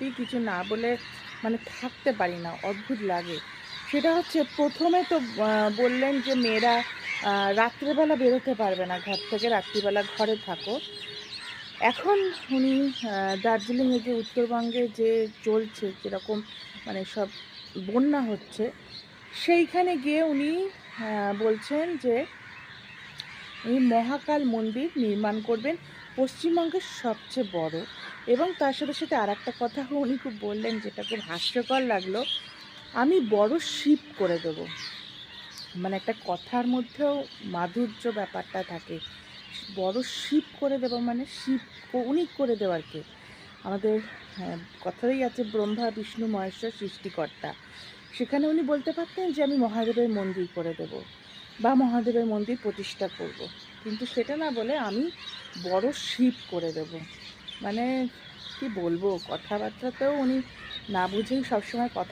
সত্যি কিছু না বলে মানে থাকতে পারি না, অদ্ভুত লাগে। সেটা হচ্ছে প্রথমে তো বললেন যে মেয়েরা রাত্রেবেলা বেরোতে পারবে না ঘর থেকে, রাত্রিবেলা ঘরে থাকো। এখন উনি দার্জিলিংয়ে যে উত্তরবঙ্গে যে চলছে যেরকম মানে সব বন্যা হচ্ছে, সেইখানে গিয়ে উনি বলছেন যে উনি মহাকাল মন্দির নির্মাণ করবেন, পশ্চিমবঙ্গের সবচেয়ে বড়। এবং তার সাথে সাথে আরেকটা কথা উনি খুব বললেন যেটা খুব হাস্যকর লাগলো, আমি বড় শিব করে দেবো। মানে একটা কথার মধ্যেও মাধুর্য ব্যাপারটা থাকে। বড় শিব করে দেবো মানে শিব উনি করে দেওয়ার কে? আমাদের কথাতেই আছে ব্রহ্মা বিষ্ণু মহেশ্বর সৃষ্টিকর্তা। সেখানে উনি বলতে পারতেন যে আমি মহাদেবের মন্দির করে দেব বা মহাদেবের মন্দির প্রতিষ্ঠা করব, কিন্তু সেটা না বলে আমি বড় শিব করে দেব। মানে কি বলবো, কথাবার্তাতেও উনি না বুঝেই সবসময় কথা